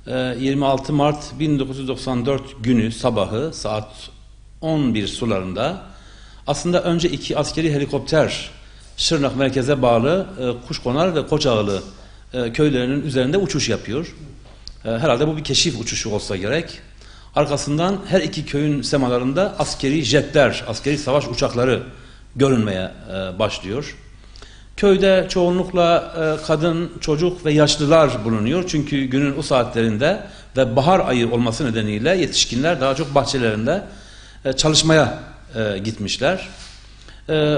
26 Mart 1994 günü sabahı saat 11 sularında aslında önce iki askeri helikopter Şırnak merkeze bağlı Kuşkonar ve Koçağılı köylerinin üzerinde uçuş yapıyor. Herhalde bu bir keşif uçuşu olsa gerek. Arkasından her iki köyün semalarında askeri jetler, askeri savaş uçakları görünmeye başlıyor. Köyde çoğunlukla kadın, çocuk ve yaşlılar bulunuyor. Çünkü günün o saatlerinde ve bahar ayı olması nedeniyle yetişkinler daha çok bahçelerinde çalışmaya gitmişler.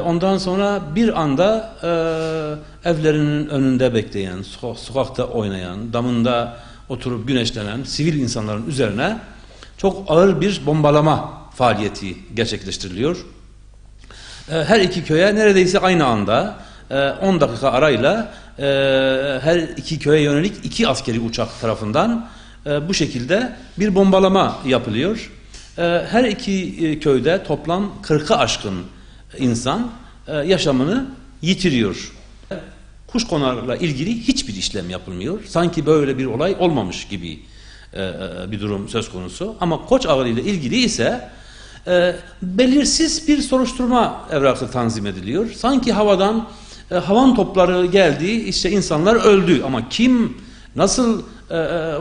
Ondan sonra bir anda evlerinin önünde bekleyen, sokakta oynayan, damında oturup güneşlenen sivil insanların üzerine çok ağır bir bombalama faaliyeti gerçekleştiriliyor. Her iki köye neredeyse aynı anda 10 dakika arayla her iki köye yönelik iki askeri uçak tarafından bu şekilde bir bombalama yapılıyor. Her iki köyde toplam 40'a aşkın insan yaşamını yitiriyor. Kuşkonar'la ilgili hiçbir işlem yapılmıyor. Sanki böyle bir olay olmamış gibi bir durum söz konusu. Ama Koçağılı ile ilgili ise belirsiz bir soruşturma evrakı tanzim ediliyor. Sanki havadan havan topları geldi, işte insanlar öldü. Ama kim, nasıl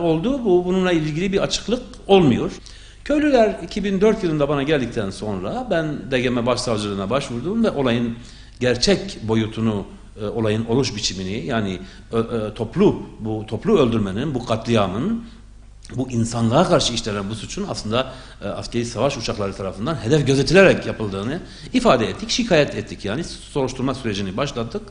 oldu? Bununla ilgili bir açıklık olmuyor. Köylüler 2004 yılında bana geldikten sonra ben DGM Başsavcılığına başvurdum ve olayın gerçek boyutunu, olayın oluş biçimini, yani bu toplu öldürmenin, bu katliamın, bu insanlığa karşı işlenen bu suçun aslında askeri savaş uçakları tarafından hedef gözetilerek yapıldığını ifade ettik, şikayet ettik, yani soruşturma sürecini başlattık.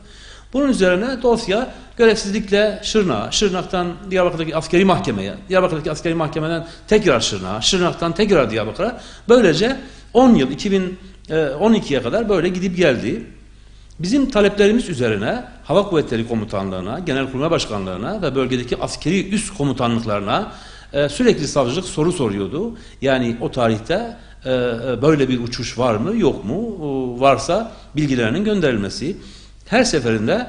Bunun üzerine dosya görevsizlikle Şırnak'a, Şırnak'tan Diyarbakır'daki askeri mahkemeye, Diyarbakır'daki askeri mahkemeden tekrar Şırnak'a, Şırnak'tan tekrar Diyarbakır'a, böylece 10 yıl 2012'ye kadar böyle gidip geldi. Bizim taleplerimiz üzerine Hava Kuvvetleri Komutanlığı'na, Genelkurmay Başkanlığı'na ve bölgedeki askeri üst komutanlıklarına sürekli savcılık soru soruyordu. Yani o tarihte böyle bir uçuş var mı, yok mu? Varsa bilgilerinin gönderilmesi. Her seferinde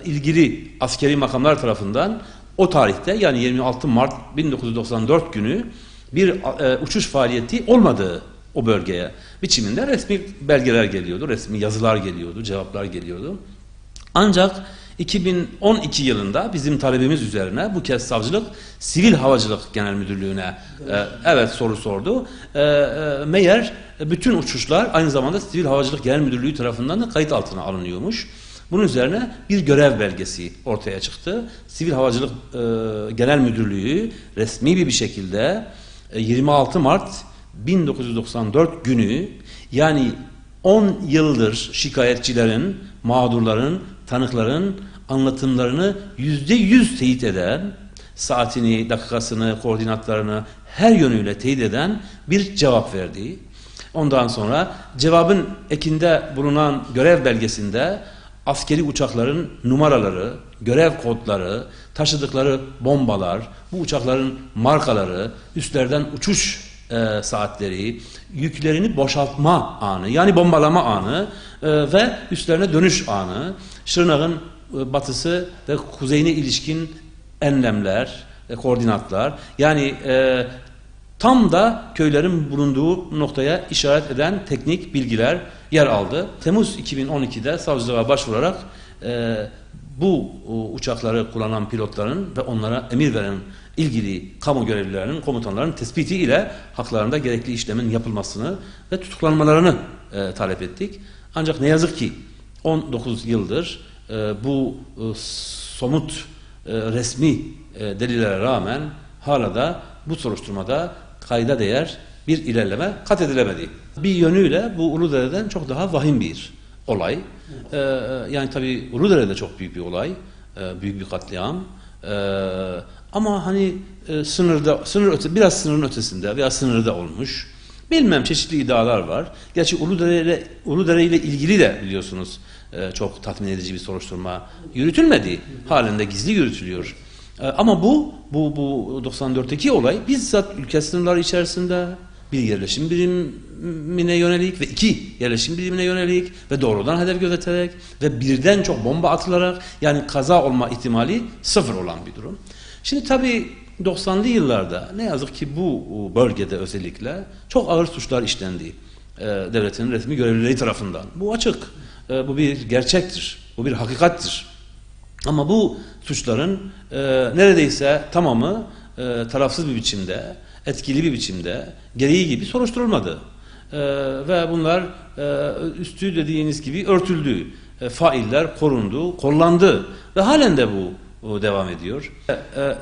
ilgili askeri makamlar tarafından o tarihte, yani 26 Mart 1994 günü bir uçuş faaliyeti olmadığı o bölgeye biçiminde resmi belgeler geliyordu, resmi yazılar geliyordu, cevaplar geliyordu. Ancak 2012 yılında bizim talebimiz üzerine bu kez savcılık Sivil Havacılık Genel Müdürlüğü'ne evet soru sordu. Meğer bütün uçuşlar aynı zamanda Sivil Havacılık Genel Müdürlüğü tarafından da kayıt altına alınıyormuş. Bunun üzerine bir görev belgesi ortaya çıktı. Sivil Havacılık Genel Müdürlüğü resmi bir şekilde 26 Mart 1994 günü, yani 10 yıldır şikayetçilerin, mağdurların, tanıkların anlatımlarını %100 teyit eden, saatini, dakikasını, koordinatlarını her yönüyle teyit eden bir cevap verdi. Ondan sonra cevabın ekinde bulunan görev belgesinde askeri uçakların numaraları, görev kodları, taşıdıkları bombalar, bu uçakların markaları, üstlerden uçuş saatleri, yüklerini boşaltma anı, yani bombalama anı ve üstlerine dönüş anı, Şırnak'ın batısı ve kuzeyine ilişkin enlemler, koordinatlar, yani tam da köylerin bulunduğu noktaya işaret eden teknik bilgiler yer aldı. Temmuz 2012'de savcılığa başvurarak bu uçakları kullanan pilotların ve onlara emir veren ilgili kamu görevlilerinin, komutanların tespiti ile haklarında gerekli işlemin yapılmasını ve tutuklanmalarını talep ettik. Ancak ne yazık ki 19 yıldır bu somut resmi delillere rağmen hala da bu soruşturmada kayda değer bir ilerleme kat edilemedi. Bir yönüyle bu Uludere'den çok daha vahim bir olay. Yani tabii Uludere'de çok büyük bir olay, büyük bir katliam. Ama hani biraz sınırın ötesinde veya sınırda olmuş. Bilmem, çeşitli iddialar var. Gerçi Uludere ile ilgili de biliyorsunuz çok tatmin edici bir soruşturma yürütülmedi. Halinde gizli yürütülüyor. Ama bu 94'teki olay bizzat ülke sınırları içerisinde bir yerleşim birimine yönelik ve iki yerleşim birimine yönelik ve doğrudan hedef gözeterek ve birden çok bomba atılarak, yani kaza olma ihtimali sıfır olan bir durum. Şimdi tabii 90'lı yıllarda ne yazık ki bu bölgede özellikle çok ağır suçlar işlendi devletin resmi görevlileri tarafından. Bu açık. Bu bir gerçektir. Bu bir hakikattir. Ama bu suçların neredeyse tamamı tarafsız bir biçimde, etkili bir biçimde, gereği gibi soruşturulmadı. Ve bunlar üstü dediğiniz gibi örtüldü. Failler korundu, kollandı ve halen de bu devam ediyor.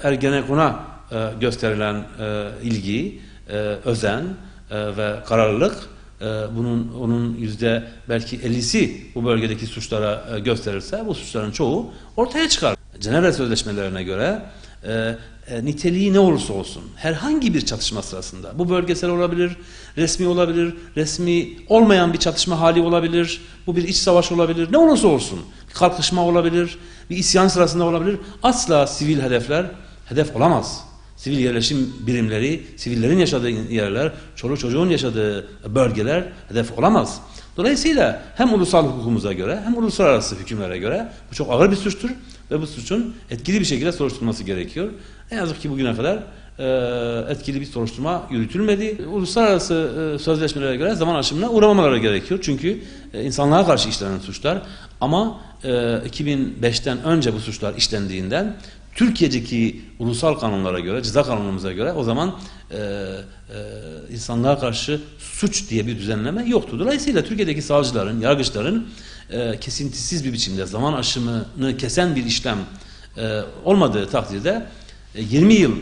Ergenekon'a gösterilen ilgi, özen ve kararlılık, onun belki 50'si bu bölgedeki suçlara gösterirse bu suçların çoğu ortaya çıkar. Cenevre Sözleşmelerine göre niteliği ne olursa olsun herhangi bir çatışma sırasında, bu bölgesel olabilir, resmi olmayan bir çatışma hali olabilir, bu bir iç savaş olabilir, ne olursa olsun, kalkışma olabilir, bir isyan sırasında olabilir, asla sivil hedef olamaz. Sivil yerleşim birimleri, sivillerin yaşadığı yerler, çoluk çocuğun yaşadığı bölgeler hedef olamaz. Dolayısıyla hem ulusal hukukumuza göre hem uluslararası hükümlere göre bu çok ağır bir suçtur ve bu suçun etkili bir şekilde soruşturulması gerekiyor. Ne yazık ki bugüne kadar etkili bir soruşturma yürütülmedi. Uluslararası sözleşmelere göre zaman aşımına uğramamaları gerekiyor. Çünkü insanlığa karşı işlenen suçlar, ama 2005'ten önce bu suçlar işlendiğinden Türkiye'deki ulusal kanunlara göre, ceza kanunumuza göre o zaman insanlığa karşı suç diye bir düzenleme yoktu. Dolayısıyla Türkiye'deki savcıların, yargıçların kesintisiz bir biçimde zaman aşımını kesen bir işlem olmadığı takdirde 20 yıl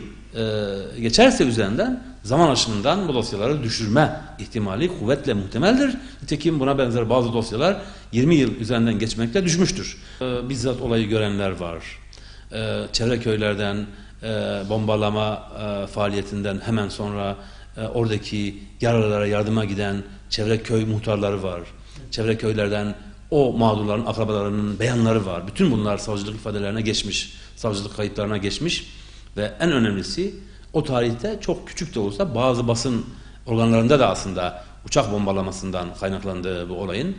geçerse üzerinden zaman aşımından bu dosyaları düşürme ihtimali kuvvetle muhtemeldir. Nitekim buna benzer bazı dosyalar 20 yıl üzerinden geçmekle düşmüştür. Bizzat olayı görenler var. Çevre köylerden bombalama faaliyetinden hemen sonra oradaki yaralılara yardıma giden çevre köy muhtarları var. Çevre köylerden o mağdurların akrabalarının beyanları var. Bütün bunlar savcılık ifadelerine geçmiş, savcılık kayıtlarına geçmiş ve en önemlisi o tarihte çok küçük de olsa bazı basın organlarında da aslında uçak bombalamasından kaynaklandığı bu olayın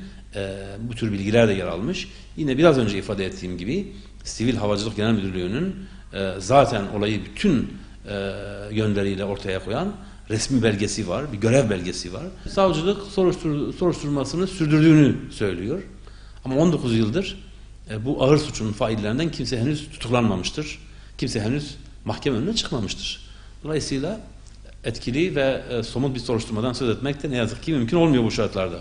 bu tür bilgiler de yer almış. Yine biraz önce ifade ettiğim gibi Sivil Havacılık Genel Müdürlüğü'nün zaten olayı bütün yönleriyle ortaya koyan resmi belgesi var, bir görev belgesi var. Savcılık soruşturmasını sürdürdüğünü söylüyor. Ama 19 yıldır bu ağır suçun faillerinden kimse henüz tutuklanmamıştır. Kimse henüz mahkeme önüne çıkmamıştır. Dolayısıyla etkili ve somut bir soruşturmadan söz etmek de ne yazık ki mümkün olmuyor bu şartlarda.